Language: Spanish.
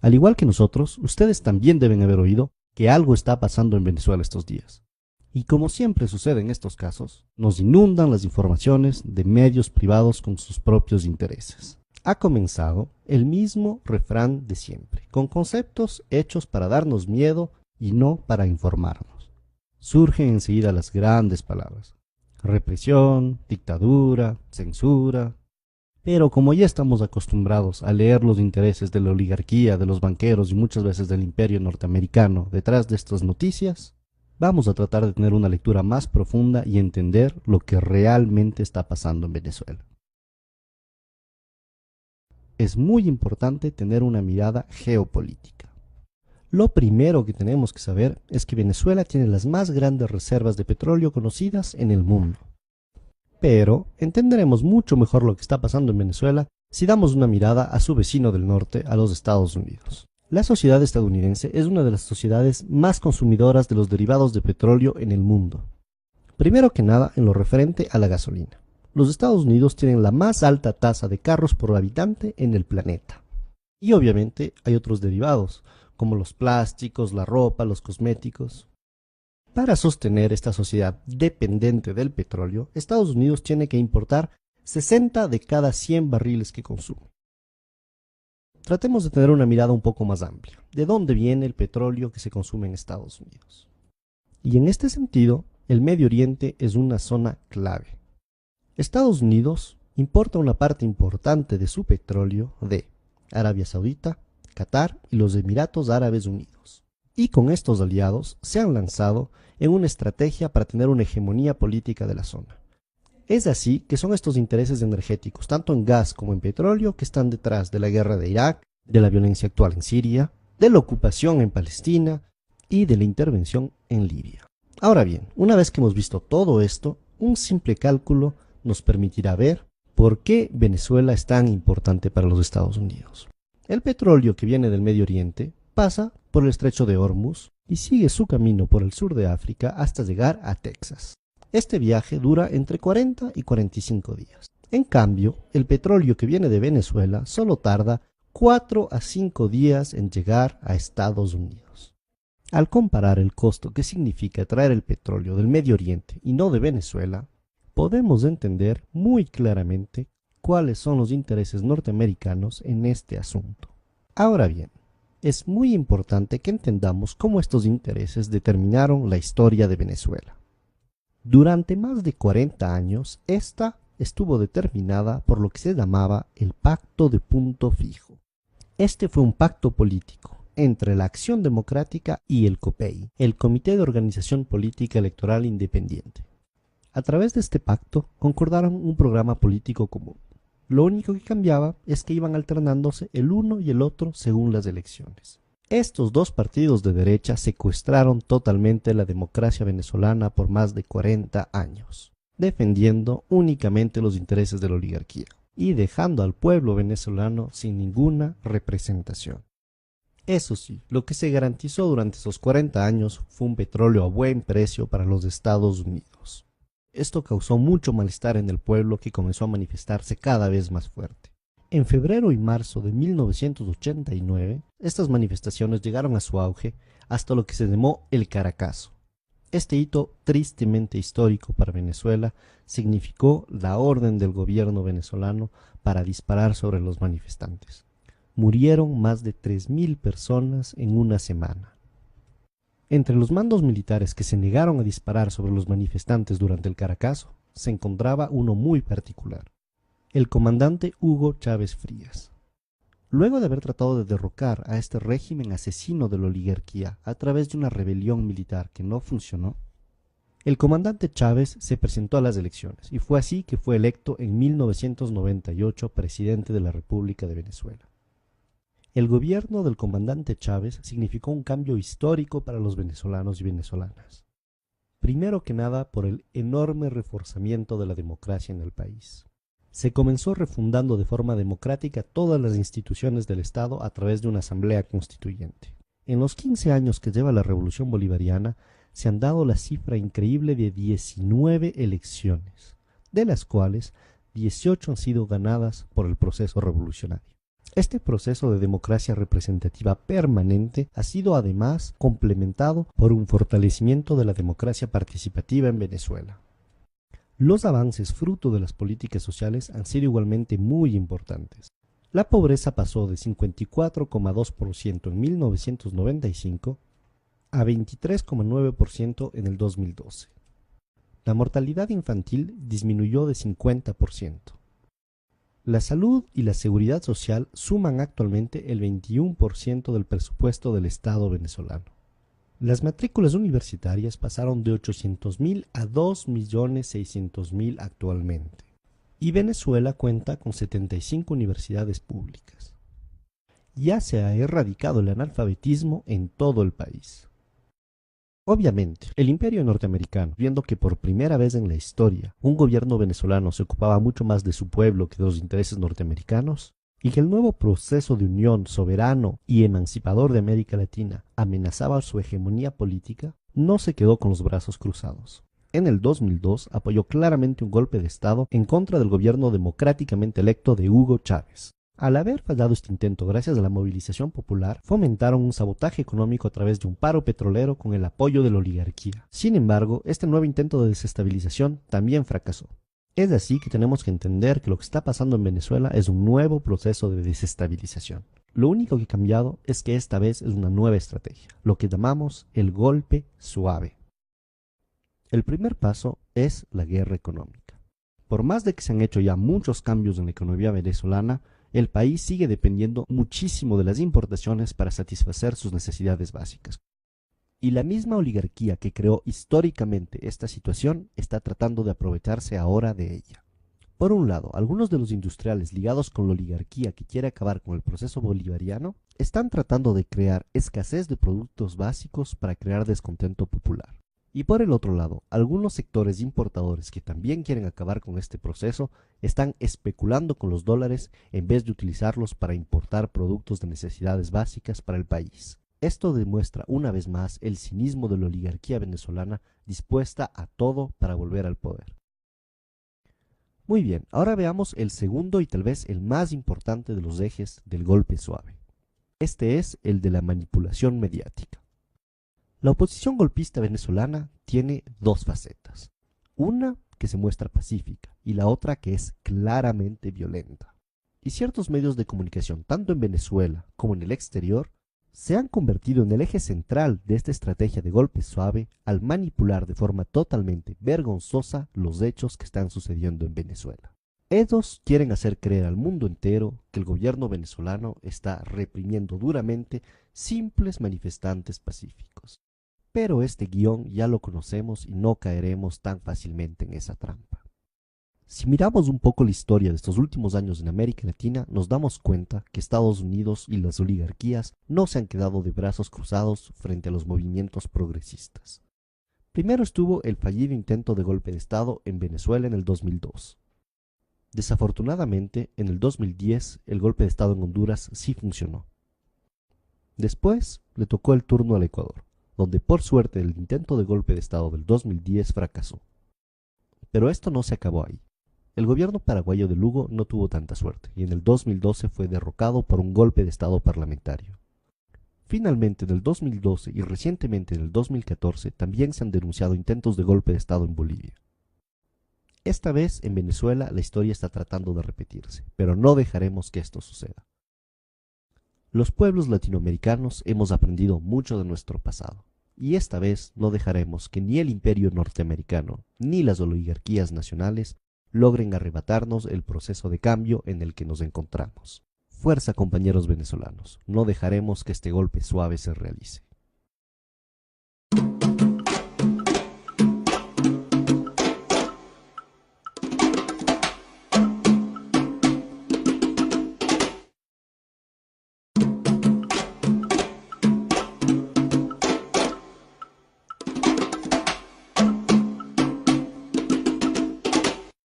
Al igual que nosotros, ustedes también deben haber oído que algo está pasando en Venezuela estos días. Y como siempre sucede en estos casos, nos inundan las informaciones de medios privados con sus propios intereses. Ha comenzado el mismo refrán de siempre, con conceptos hechos para darnos miedo y no para informarnos. Surgen enseguida las grandes palabras: represión, dictadura, censura. Pero como ya estamos acostumbrados a leer los intereses de la oligarquía, de los banqueros y muchas veces del imperio norteamericano detrás de estas noticias, vamos a tratar de tener una lectura más profunda y entender lo que realmente está pasando en Venezuela. Es muy importante tener una mirada geopolítica. Lo primero que tenemos que saber es que Venezuela tiene las más grandes reservas de petróleo conocidas en el mundo. Pero entenderemos mucho mejor lo que está pasando en Venezuela si damos una mirada a su vecino del norte, a los Estados Unidos. La sociedad estadounidense es una de las sociedades más consumidoras de los derivados de petróleo en el mundo. Primero que nada, en lo referente a la gasolina. Los Estados Unidos tienen la más alta tasa de carros por habitante en el planeta. Y obviamente hay otros derivados, como los plásticos, la ropa, los cosméticos. Para sostener esta sociedad dependiente del petróleo, Estados Unidos tiene que importar 60 de cada 100 barriles que consume. Tratemos de tener una mirada un poco más amplia. ¿De dónde viene el petróleo que se consume en Estados Unidos? Y en este sentido, el Medio Oriente es una zona clave. Estados Unidos importa una parte importante de su petróleo de Arabia Saudita, Qatar y los Emiratos Árabes Unidos. Y con estos aliados se han lanzado en una estrategia para tener una hegemonía política de la zona. Es así que son estos intereses energéticos, tanto en gas como en petróleo, que están detrás de la guerra de Irak, de la violencia actual en Siria, de la ocupación en Palestina y de la intervención en Libia. Ahora bien, una vez que hemos visto todo esto, un simple cálculo nos permitirá ver por qué Venezuela es tan importante para los Estados Unidos. El petróleo que viene del Medio Oriente pasa por el estrecho de Hormuz y sigue su camino por el sur de África hasta llegar a Texas. Este viaje dura entre 40 y 45 días. En cambio, el petróleo que viene de Venezuela solo tarda 4 a 5 días en llegar a Estados Unidos. Al comparar el costo que significa traer el petróleo del Medio Oriente y no de Venezuela, podemos entender muy claramente cuáles son los intereses norteamericanos en este asunto. Ahora bien, es muy importante que entendamos cómo estos intereses determinaron la historia de Venezuela. Durante más de 40 años, esta estuvo determinada por lo que se llamaba el Pacto de Punto Fijo. Este fue un pacto político entre la Acción Democrática y el COPEI, el Comité de Organización Política Electoral Independiente. A través de este pacto concordaron un programa político común. Lo único que cambiaba es que iban alternándose el uno y el otro según las elecciones. Estos dos partidos de derecha secuestraron totalmente la democracia venezolana por más de 40 años, defendiendo únicamente los intereses de la oligarquía y dejando al pueblo venezolano sin ninguna representación. Eso sí, lo que se garantizó durante esos 40 años fue un petróleo a buen precio para los Estados Unidos. Esto causó mucho malestar en el pueblo, que comenzó a manifestarse cada vez más fuerte. En febrero y marzo de 1989, estas manifestaciones llegaron a su auge hasta lo que se llamó el Caracazo. Este hito tristemente histórico para Venezuela significó la orden del gobierno venezolano para disparar sobre los manifestantes. Murieron más de 3.000 personas en una semana. Entre los mandos militares que se negaron a disparar sobre los manifestantes durante el Caracazo, se encontraba uno muy particular: el comandante Hugo Chávez Frías. Luego de haber tratado de derrocar a este régimen asesino de la oligarquía a través de una rebelión militar que no funcionó, el comandante Chávez se presentó a las elecciones y fue así que fue electo en 1998 presidente de la República de Venezuela. El gobierno del comandante Chávez significó un cambio histórico para los venezolanos y venezolanas. Primero que nada, por el enorme reforzamiento de la democracia en el país. Se comenzó refundando de forma democrática todas las instituciones del Estado a través de una asamblea constituyente. En los 15 años que lleva la Revolución Bolivariana, se han dado la cifra increíble de 19 elecciones, de las cuales 18 han sido ganadas por el proceso revolucionario. Este proceso de democracia representativa permanente ha sido además complementado por un fortalecimiento de la democracia participativa en Venezuela. Los avances fruto de las políticas sociales han sido igualmente muy importantes. La pobreza pasó de 54,2% en 1995 a 23,9% en el 2012. La mortalidad infantil disminuyó de 50%. La salud y la seguridad social suman actualmente el 21% del presupuesto del Estado venezolano. Las matrículas universitarias pasaron de 800.000 a 2.600.000 actualmente. Y Venezuela cuenta con 75 universidades públicas. Ya se ha erradicado el analfabetismo en todo el país. Obviamente, el imperio norteamericano, viendo que por primera vez en la historia un gobierno venezolano se ocupaba mucho más de su pueblo que de los intereses norteamericanos, y que el nuevo proceso de unión soberano y emancipador de América Latina amenazaba su hegemonía política, no se quedó con los brazos cruzados. En el 2002 apoyó claramente un golpe de Estado en contra del gobierno democráticamente electo de Hugo Chávez. Al haber fallado este intento gracias a la movilización popular, fomentaron un sabotaje económico a través de un paro petrolero con el apoyo de la oligarquía. Sin embargo, este nuevo intento de desestabilización también fracasó. Es así que tenemos que entender que lo que está pasando en Venezuela es un nuevo proceso de desestabilización. Lo único que ha cambiado es que esta vez es una nueva estrategia, lo que llamamos el golpe suave. El primer paso es la guerra económica. Por más de que se han hecho ya muchos cambios en la economía venezolana, el país sigue dependiendo muchísimo de las importaciones para satisfacer sus necesidades básicas. Y la misma oligarquía que creó históricamente esta situación está tratando de aprovecharse ahora de ella. Por un lado, algunos de los industriales ligados con la oligarquía que quiere acabar con el proceso bolivariano están tratando de crear escasez de productos básicos para crear descontento popular. Y por el otro lado, algunos sectores importadores que también quieren acabar con este proceso están especulando con los dólares en vez de utilizarlos para importar productos de necesidades básicas para el país. Esto demuestra una vez más el cinismo de la oligarquía venezolana dispuesta a todo para volver al poder. Muy bien, ahora veamos el segundo y tal vez el más importante de los ejes del golpe suave. Este es el de la manipulación mediática. La oposición golpista venezolana tiene dos facetas, una que se muestra pacífica y la otra que es claramente violenta. Y ciertos medios de comunicación, tanto en Venezuela como en el exterior, se han convertido en el eje central de esta estrategia de golpe suave al manipular de forma totalmente vergonzosa los hechos que están sucediendo en Venezuela. Ellos quieren hacer creer al mundo entero que el gobierno venezolano está reprimiendo duramente simples manifestantes pacíficos. Pero este guión ya lo conocemos y no caeremos tan fácilmente en esa trampa. Si miramos un poco la historia de estos últimos años en América Latina, nos damos cuenta que Estados Unidos y las oligarquías no se han quedado de brazos cruzados frente a los movimientos progresistas. Primero estuvo el fallido intento de golpe de Estado en Venezuela en el 2002. Desafortunadamente, en el 2010 el golpe de Estado en Honduras sí funcionó. Después le tocó el turno al Ecuador, donde por suerte el intento de golpe de Estado del 2010 fracasó. Pero esto no se acabó ahí. El gobierno paraguayo de Lugo no tuvo tanta suerte y en el 2012 fue derrocado por un golpe de Estado parlamentario. Finalmente, en el 2012 y recientemente en el 2014 también se han denunciado intentos de golpe de Estado en Bolivia. Esta vez en Venezuela la historia está tratando de repetirse, pero no dejaremos que esto suceda. Los pueblos latinoamericanos hemos aprendido mucho de nuestro pasado, y esta vez no dejaremos que ni el imperio norteamericano ni las oligarquías nacionales logren arrebatarnos el proceso de cambio en el que nos encontramos. Fuerza, compañeros venezolanos, no dejaremos que este golpe suave se realice.